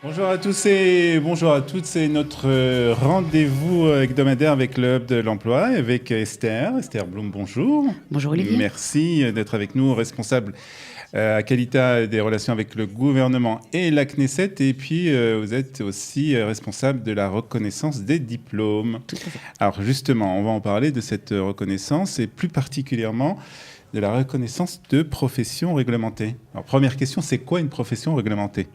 Bonjour à tous et bonjour à toutes, c'est notre rendez-vous hebdomadaire avec le Hub de l'Emploi, avec Esther Blum, bonjour. Bonjour Olivier. Merci d'être avec nous, responsable à Qualita des relations avec le gouvernement et la Knesset, et puis vous êtes aussi responsable de la reconnaissance des diplômes. Tout à fait. Alors justement, on va en parler de cette reconnaissance et plus particulièrement de la reconnaissance de professions réglementées. Alors première question, c'est quoi une profession réglementée ?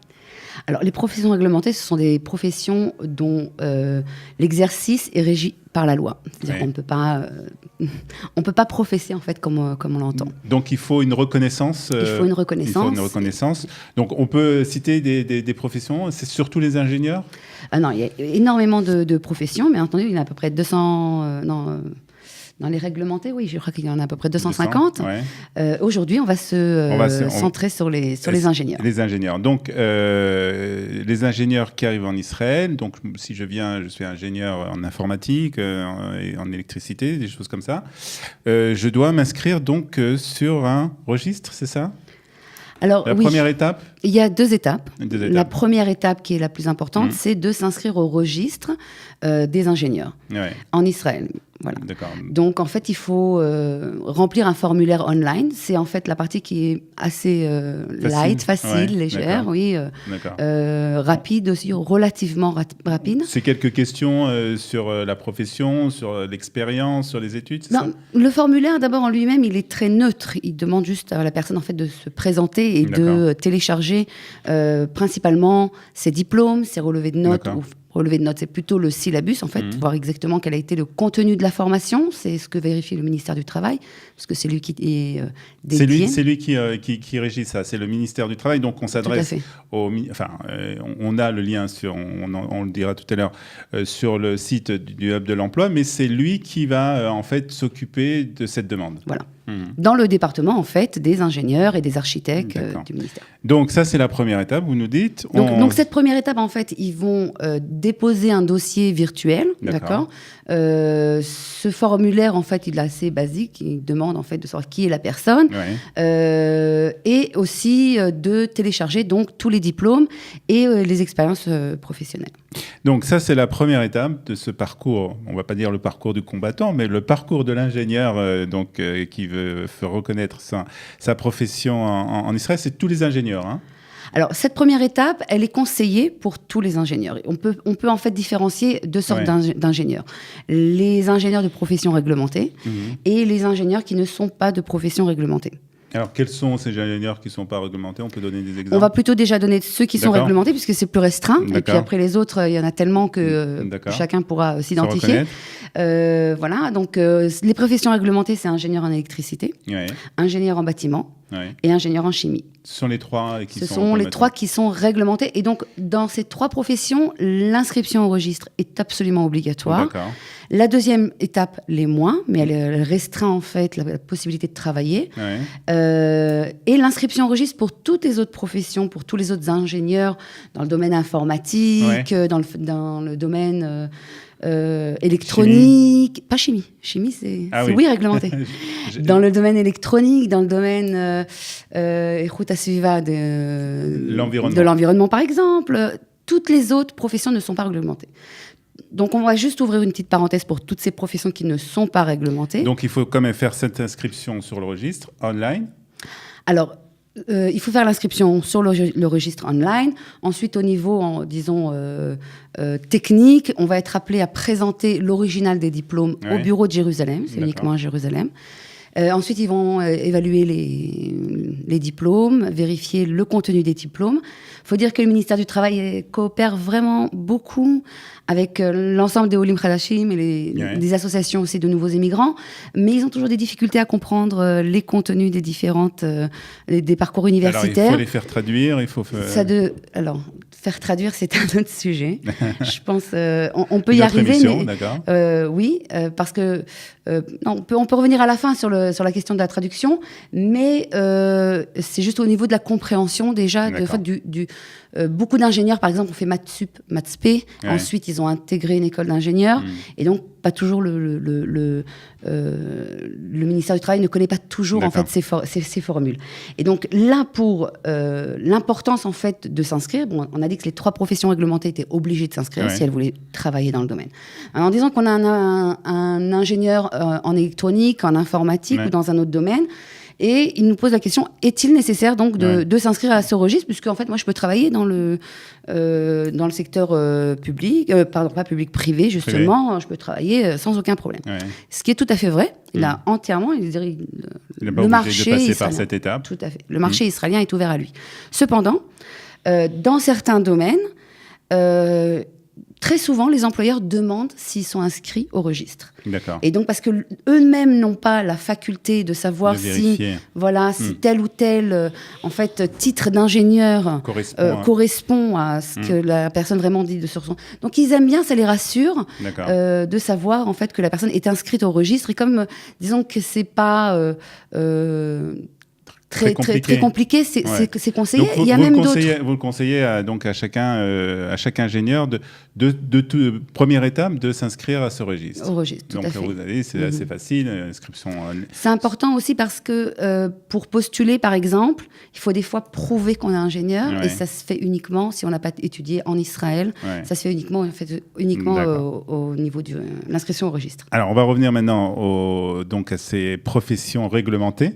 Alors, les professions réglementées, ce sont des professions dont l'exercice est régi par la loi. C'est-à-dire qu'on ne peut pas professer, en fait, comme on l'entend. Donc, il faut une reconnaissance. Il faut une reconnaissance. Il faut une reconnaissance. Donc, on peut citer des professions. C'est surtout les ingénieurs ? Non, il y a énormément de professions, mais entendu, il y en a à peu près 200... Dans les réglementés, oui, je crois qu'il y en a à peu près 250. 200, ouais. Aujourd'hui, on va se centrer sur les ingénieurs. Les ingénieurs. Donc, les ingénieurs qui arrivent en Israël. Donc, si je suis ingénieur en informatique, et en électricité, des choses comme ça. Je dois m'inscrire donc sur un registre, c'est ça ? Alors, la première étape ? Il y a deux étapes. La première étape, qui est la plus importante, c'est de s'inscrire au registre des ingénieurs en Israël. Voilà. Donc, en fait, il faut remplir un formulaire online. C'est en fait la partie qui est assez facile, légère, rapide aussi, relativement rapide. C'est quelques questions sur la profession, sur l'expérience, sur les études, c'est ça ? Le formulaire, d'abord, en lui-même, il est très neutre. Il demande juste à la personne, en fait, de se présenter et de télécharger principalement ses diplômes, ses relevés de notes. Relevé de notes, c'est plutôt le syllabus, en fait, voir exactement quel a été le contenu de la formation. C'est ce que vérifie le ministère du Travail, parce que c'est lui qui est dédié. C'est lui qui régit ça, c'est le ministère du Travail. Donc, on s'adresse on a le lien, on le dira tout à l'heure, sur le site du Hub de l'Emploi, mais c'est lui qui va, en fait, s'occuper de cette demande. Voilà. Dans le département, en fait, des ingénieurs et des architectes du ministère. Donc, ça, c'est la première étape, vous nous dites. Donc cette première étape, en fait, ils vont déposer un dossier virtuel, d'accord. Ce formulaire, en fait, il est assez basique. Il demande, en fait, de savoir qui est la personne. Et aussi de télécharger, donc, tous les diplômes et les expériences professionnelles. Donc, ça, c'est la première étape de ce parcours. On ne va pas dire le parcours du combattant, mais le parcours de l'ingénieur qui veut reconnaître sa profession en Israël. C'est tous les ingénieurs, hein ? Alors, cette première étape, elle est conseillée pour tous les ingénieurs. On peut en fait différencier deux sortes d'ingénieurs. Les ingénieurs de profession réglementée et les ingénieurs qui ne sont pas de profession réglementée. Alors, quels sont ces ingénieurs qui ne sont pas réglementés ? On peut donner des exemples ? On va plutôt déjà donner ceux qui sont réglementés, puisque c'est plus restreint. Et puis après, les autres, il y en a tellement que chacun pourra s'identifier. Voilà, donc les professions réglementées, c'est ingénieur en électricité, ingénieur en bâtiment et ingénieur en chimie. Ce sont les trois qui sont réglementés. Et donc, dans ces trois professions, l'inscription au registre est absolument obligatoire. La deuxième étape, les moins, mais elle restreint en fait la possibilité de travailler. Et l'inscription au registre pour toutes les autres professions, pour tous les autres ingénieurs dans le domaine informatique, dans le domaine électronique, chimie. Pas chimie. Chimie, c'est réglementé. Dans le domaine électronique, dans le domaine de l'environnement, par exemple, toutes les autres professions ne sont pas réglementées. Donc, on va juste ouvrir une petite parenthèse pour toutes ces professions qui ne sont pas réglementées. Donc, il faut quand même faire cette inscription sur le registre online. Alors, il faut faire l'inscription sur le registre online. Ensuite, au niveau, technique, on va être appelé à présenter l'original des diplômes au bureau de Jérusalem. C'est uniquement à Jérusalem. Ensuite, ils vont évaluer les diplômes, vérifier le contenu des diplômes. Il faut dire que le ministère du Travail coopère vraiment beaucoup avec l'ensemble des Olim Khadashim et des associations aussi de nouveaux immigrants, mais ils ont toujours des difficultés à comprendre les contenus des différentes des parcours universitaires. Alors, il faut les faire traduire, Alors, faire traduire, c'est un autre sujet. Je pense on peut y arriver, mais parce que on peut revenir à la fin sur la question de la traduction, mais c'est juste au niveau de la compréhension déjà. Beaucoup d'ingénieurs, par exemple, ont fait Maths Sup, Maths P. Ensuite, ils ont intégré une école d'ingénieurs. Et donc, pas toujours le ministère du Travail ne connaît pas toujours en fait ces formules. Et donc là, pour l'importance en fait de s'inscrire, on a dit que les 3 professions réglementées étaient obligées de s'inscrire si elles voulaient travailler dans le domaine. En disant qu'on a un ingénieur en électronique, en informatique ou dans un autre domaine, et il nous pose la question, est-il nécessaire donc de s'inscrire à ce registre, puisque en fait moi je peux travailler dans le secteur public, pas public, privé justement, je peux travailler sans aucun problème. Ce qui est tout à fait vrai. Il a entièrement, le marché de passer par cette étape. Tout à fait. Le marché israélien est ouvert à lui. Cependant, dans certains domaines, très souvent, les employeurs demandent s'ils sont inscrits au registre. D'accord. Et donc, parce qu'eux-mêmes n'ont pas la faculté de savoir si tel ou tel titre d'ingénieur correspond à ce que la personne vraiment dit sur son... Donc, ils aiment bien, ça les rassure de savoir en fait, que la personne est inscrite au registre. Et comme, disons que c'est pas... très compliqué, c'est conseillé. Donc il y a même d'autres. Vous le conseillez à chaque ingénieur de première étape de s'inscrire à ce registre. Au registre, tout à fait. Donc vous allez, c'est assez facile, inscription. C'est important aussi parce que pour postuler, par exemple, il faut des fois prouver qu'on est ingénieur et ça se fait uniquement si on n'a pas étudié en Israël. Ça se fait uniquement au niveau de l'inscription au registre. Alors on va revenir maintenant à ces professions réglementées.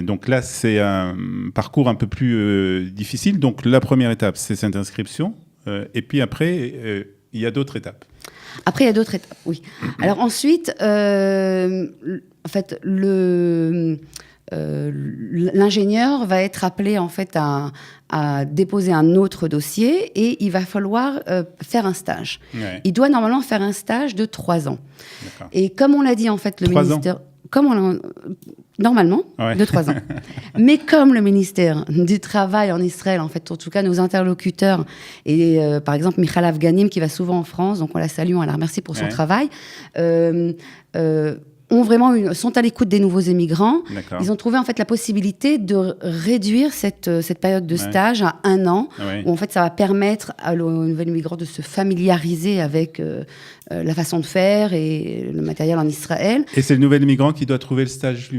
Donc là, c'est un parcours un peu plus difficile. Donc la première étape, c'est cette inscription. Et puis après, il y a d'autres étapes. Après, il y a d'autres étapes, oui. Alors ensuite, en fait, l'ingénieur va être appelé en fait à déposer un autre dossier et il va falloir faire un stage. Il doit normalement faire un stage de 3 ans. D'accord. Et comme on l'a dit en fait, le ministère... Normalement, de 3 ans. Mais comme le ministère du Travail en Israël, en fait, en tout cas nos interlocuteurs, et par exemple Michal Afganim, qui va souvent en France, donc on la salue, on la remercie pour son travail, sont à l'écoute des nouveaux émigrants. D'accord. Ils ont trouvé en fait la possibilité de réduire cette période de stage à 1 an, où en fait ça va permettre aux nouveaux immigrants de se familiariser avec la façon de faire et le matériel en Israël. Et c'est le nouvel immigrant qui doit trouver le stage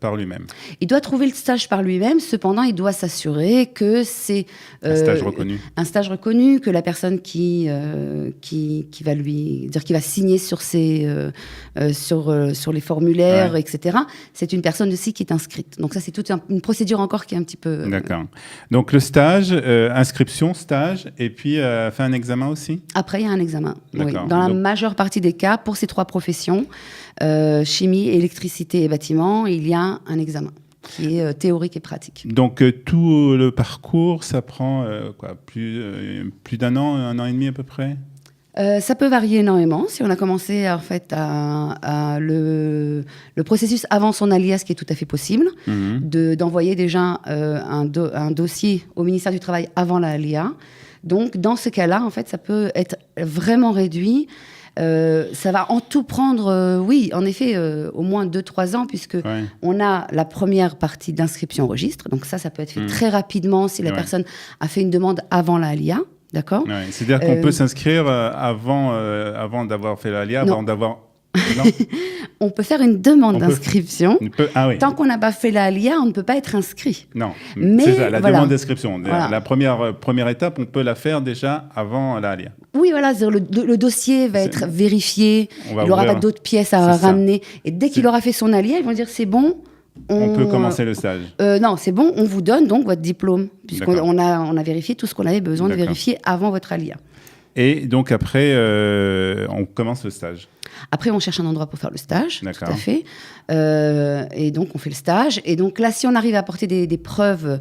par lui-même. Il doit trouver le stage par lui-même, cependant il doit s'assurer que c'est un stage reconnu. Un stage reconnu, que la personne qui va lui dire, qui va signer sur sur les formulaires, etc. C'est une personne aussi qui est inscrite. Donc ça, c'est toute une procédure encore qui est un petit peu... D'accord. Donc le stage, inscription, stage, et puis fait un examen aussi ? Après, il y a un examen. Oui. Dans la majeure partie des cas, pour ces 3 professions, chimie, électricité et bâtiment, il y a un examen qui est théorique et pratique. Donc tout le parcours, ça prend plus d'1 an, 1 an et demi à peu près ? Ça peut varier énormément. Si on a commencé en fait le processus avant son alias, qui est tout à fait possible, d'envoyer déjà un dossier au ministère du Travail avant la ALIA. Donc dans ce cas-là, en fait, ça peut être vraiment réduit. Ça va en tout prendre, oui, en effet, au moins 2-3 ans, puisque on a la première partie d'inscription au registre. Donc ça peut être fait très rapidement si la personne a fait une demande avant la ALIA. D'accord. C'est-à-dire qu'on peut s'inscrire avant d'avoir fait l'ALIA, avant d'avoir... Non. On peut faire une demande d'inscription. Tant qu'on n'a pas fait l'ALIA, on ne peut pas être inscrit. Non, mais c'est ça, la demande d'inscription. La première étape, on peut la faire déjà avant l'ALIA. Oui, voilà, le dossier va être vérifié, il n'aura pas d'autres pièces à ramener. Et dès qu'il aura fait son ALIA, ils vont dire c'est bon. On peut commencer le stage. Non, c'est bon, on vous donne donc votre diplôme, puisqu'on a vérifié tout ce qu'on avait besoin de vérifier avant votre ALIA. Et donc après, on commence le stage. Après, on cherche un endroit pour faire le stage, tout à fait. Et donc, on fait le stage. Et donc là, si on arrive à apporter des preuves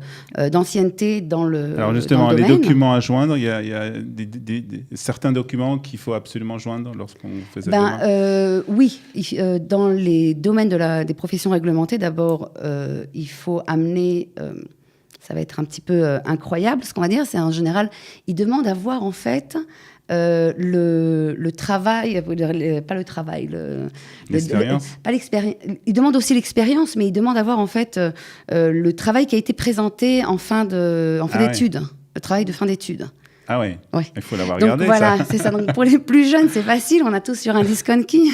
d'ancienneté dans le Alors justement, dans le les domaine, documents à joindre, il y a certains documents qu'il faut absolument joindre lorsqu'on fait cette demande. Oui, dans les domaines des professions réglementées, d'abord, il faut amener... ça va être un petit peu incroyable, ce qu'on va dire, c'est en général, ils demandent à voir en fait le travail, pas le travail, l'expérience. Pas l'expérience. Ils demandent aussi l'expérience, mais ils demandent à voir en fait le travail qui a été présenté en fin d'études, le travail de fin d'études. Ah oui, ouais. Il faut l'avoir regardé. Donc voilà, c'est ça. Donc pour les plus jeunes, c'est facile, on a tous sur un disc on key.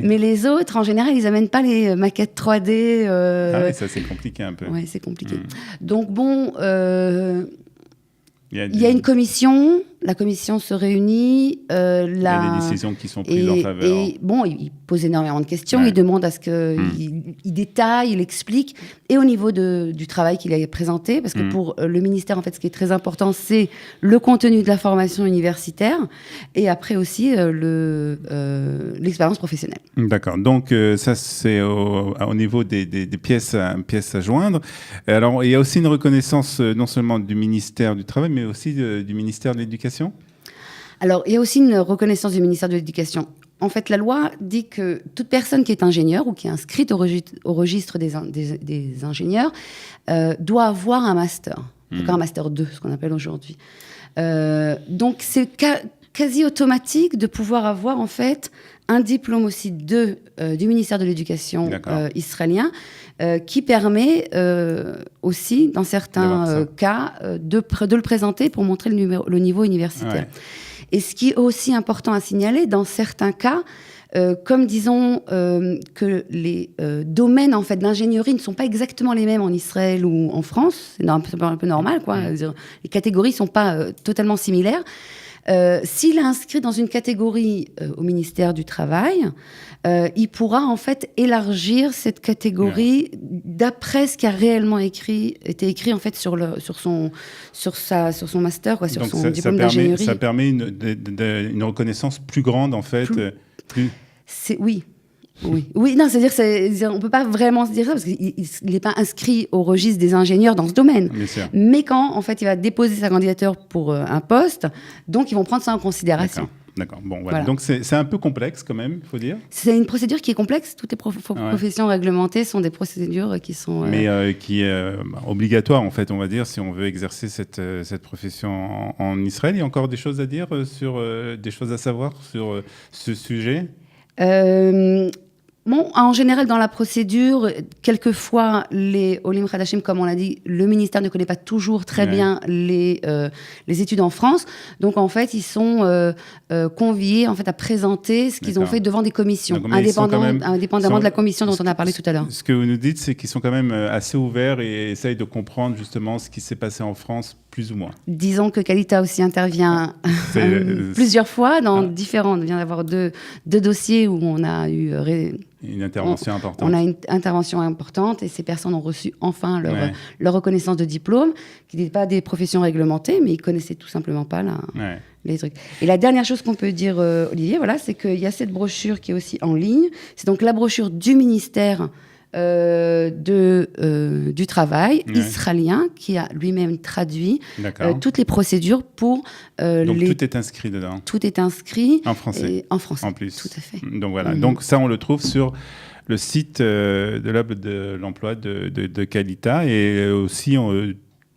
Mais les autres, en général, ils n'amènent pas les maquettes 3D. Ah oui, ça c'est compliqué un peu. Oui, c'est compliqué. Donc bon, Il y a une commission, la commission se réunit. Il y a des décisions qui sont prises en faveur. Et bon, il pose énormément de questions, il demande à ce qu'il détaille, il explique. Et au niveau du travail qu'il a présenté, parce que pour le ministère, en fait, ce qui est très important, c'est le contenu de la formation universitaire et après aussi l'expérience professionnelle. D'accord. Donc, ça, c'est au niveau des pièces à joindre. Alors, il y a aussi une reconnaissance non seulement du ministère du Travail, mais aussi du ministère de l'Éducation. Alors, il y a aussi une reconnaissance du ministère de l'Éducation. En fait, la loi dit que toute personne qui est ingénieure ou qui est inscrite au registre des ingénieurs doit avoir un master, un master 2, ce qu'on appelle aujourd'hui. Donc, c'est quasi automatique de pouvoir avoir, en fait, un diplôme aussi du ministère de l'Éducation israélien qui permet aussi, dans certains cas, de le présenter pour montrer le niveau universitaire. Ouais. Et ce qui est aussi important à signaler, dans certains cas, comme disons que les domaines en fait d'ingénierie ne sont pas exactement les mêmes en Israël ou en France, c'est un peu normal, quoi. Les catégories ne sont pas totalement similaires. S'il est inscrit dans une catégorie au ministère du Travail, il pourra en fait élargir cette catégorie d'après ce qui a réellement été écrit en fait sur son master, quoi, sur son diplôme d'ingénierie. Ça permet une reconnaissance plus grande en fait. Oui, non, c'est-à-dire on peut pas vraiment se dire ça parce qu'il n'est pas inscrit au registre des ingénieurs dans ce domaine. Mais quand en fait il va déposer sa candidature pour un poste, donc ils vont prendre ça en considération. D'accord. Bon, voilà. Donc c'est un peu complexe quand même, il faut dire. C'est une procédure qui est complexe. Toutes les professions réglementées sont des procédures qui sont... Mais qui est obligatoire, en fait, on va dire, si on veut exercer cette profession en Israël. Il y a encore des choses à dire, des choses à savoir sur ce sujet Bon, en général, dans la procédure, quelquefois, les Olim Khadashim, comme on l'a dit, le ministère ne connaît pas toujours très bien les études en France. Donc, en fait, ils sont conviés en fait, à présenter ce qu'ils ont fait devant des commissions, indépendamment de la commission dont on a parlé tout à l'heure. Ce que vous nous dites, c'est qu'ils sont quand même assez ouverts et essayent de comprendre justement ce qui s'est passé en France, plus ou moins. Disons que Qualita aussi intervient plusieurs fois dans différents... Il vient d'avoir deux dossiers où on a eu... Une intervention importante. On a une intervention importante et ces personnes ont reçu enfin leur reconnaissance de diplôme, qui n'étaient pas des professions réglementées, mais ils ne connaissaient tout simplement pas les trucs. Et la dernière chose qu'on peut dire, Olivier, c'est qu'il y a cette brochure qui est aussi en ligne. C'est donc la brochure du ministère du travail israélien qui a lui-même traduit toutes les procédures pour... Donc tout est inscrit dedans. Tout est inscrit. En français. En français. En plus. Tout à fait. Donc voilà. Donc ça, on le trouve sur le site de l'Hub de l'emploi de Qualita et aussi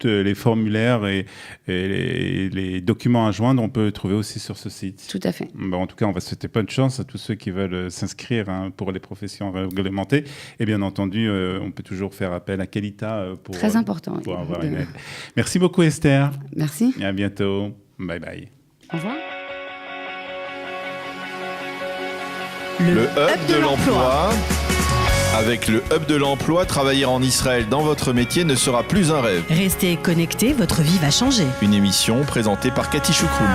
les formulaires et les documents à joindre, on peut trouver aussi sur ce site. Tout à fait. Bon, en tout cas, on va souhaiter bonne chance à tous ceux qui veulent s'inscrire pour les professions réglementées. Et bien entendu, on peut toujours faire appel à Qualita pour avoir une aide. Merci beaucoup, Esther. Merci. Et à bientôt. Bye bye. Au revoir. Le Hub de l'emploi. Avec le Hub de l'emploi, travailler en Israël dans votre métier ne sera plus un rêve. Restez connectés, votre vie va changer. Une émission présentée par Cathy Choukroul.